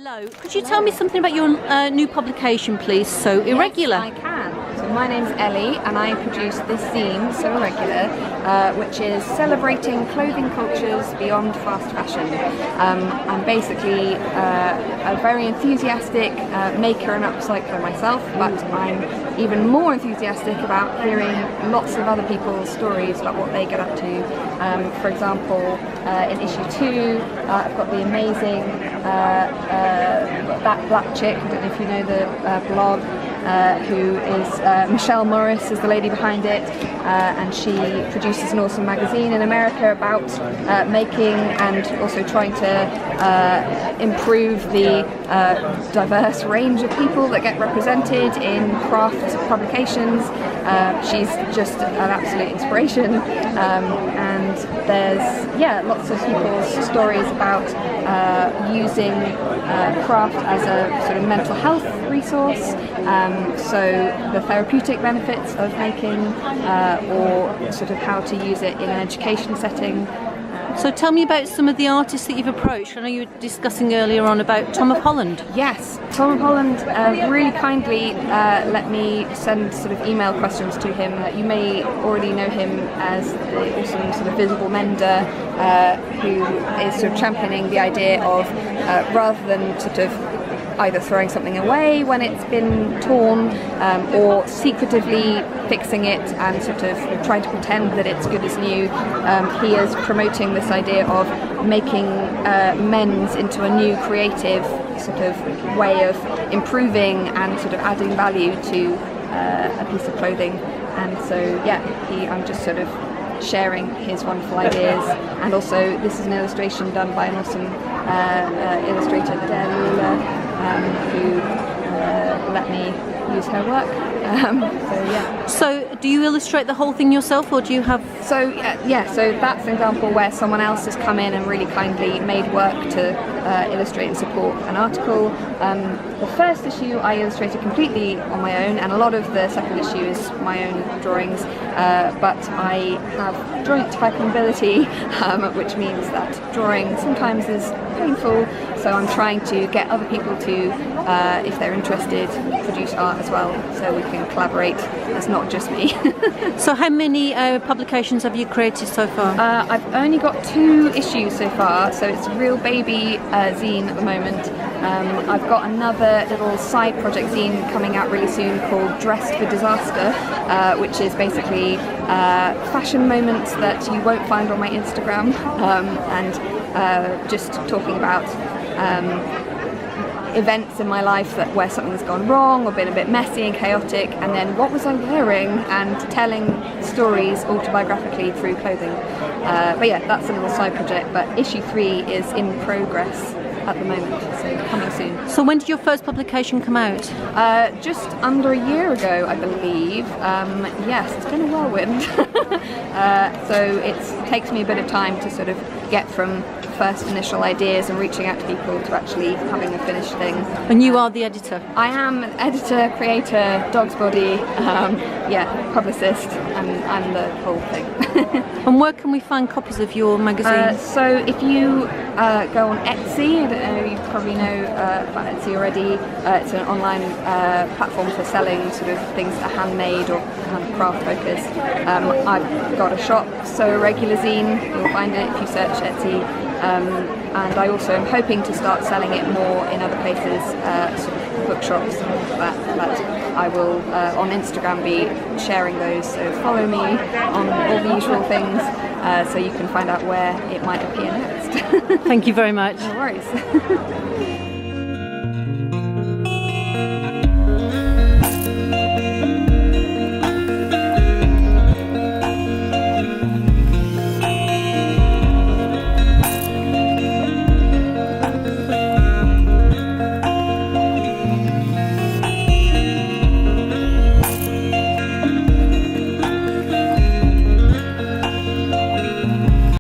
Hello, could you tell me something about your new publication, please? So Irregular. Yes, I can. So my name's Ellie and I produce this zine, So Irregular, which is celebrating clothing cultures beyond fast fashion. I'm basically a very enthusiastic maker and upcycler myself, but I'm even more enthusiastic about hearing lots of other people's stories about what they get up to. For example, in issue 2, I've got the amazing That Black Chick, I don't know if you know the blog, who is Michelle Morris is the lady behind it, and she produces an awesome magazine in America about making and also trying to improve the diverse range of people that get represented in craft publications. She's just an absolute inspiration, and there's lots of people's stories about using craft as a sort of mental health resource, so the therapeutic benefits of making, or sort of how to use it in an education setting. So tell me about some of the artists that you've approached. I know you were discussing earlier on about Tom of Holland. Yes, Tom of Holland really kindly let me send sort of email questions to him. You may already know him as the awesome sort of visible mender who is sort of championing the idea of rather than sort of either throwing something away when it's been torn, or secretively fixing it and sort of trying to pretend that it's good as new. He is promoting this idea of making men's into a new creative sort of way of improving and sort of adding value to a piece of clothing. And so I'm just sort of sharing his wonderful ideas, and also this is an illustration done by an awesome illustrator, who let me use her work. So do you illustrate the whole thing yourself, or do you have... So that's an example where someone else has come in and really kindly made work to illustrate and support an article. The first issue I illustrated completely on my own, and a lot of the second issue is my own drawings, but I have joint hypermobility, which means that drawing sometimes is painful, so I'm trying to get other people to, if they're interested, produce art as well, so we can collaborate. It's not just me. So how many publications have you created so far? I've only got 2 issues so far, so it's a real baby zine at the moment. I've got another little side project zine coming out really soon called Dressed for Disaster, which is basically fashion moments that you won't find on my Instagram, and just talking about events in my life where something's gone wrong or been a bit messy and chaotic, and then what was I wearing, and telling stories autobiographically through clothing. But that's a little side project, but issue 3 is in progress at the moment, so coming soon. So when did your first publication come out? Just under a year ago, I believe. Yes, it's been a whirlwind. So it takes me a bit of time to sort of get from first initial ideas and reaching out to people to actually having a finished thing. And you are the editor? I am editor, creator, dog's body, publicist, and I'm the whole thing. And where can we find copies of your magazine? So if you go on Etsy, I don't know, you probably know about Etsy already. It's an online platform for selling sort of things that are handmade or craft focused. I've got a shop, So Irregular Zine, you'll find it if you search Etsy. And I also am hoping to start selling it more in other places, sort of bookshops, but I will on Instagram be sharing those, so follow me on all the usual things, so you can find out where it might appear next. Thank you very much. No worries.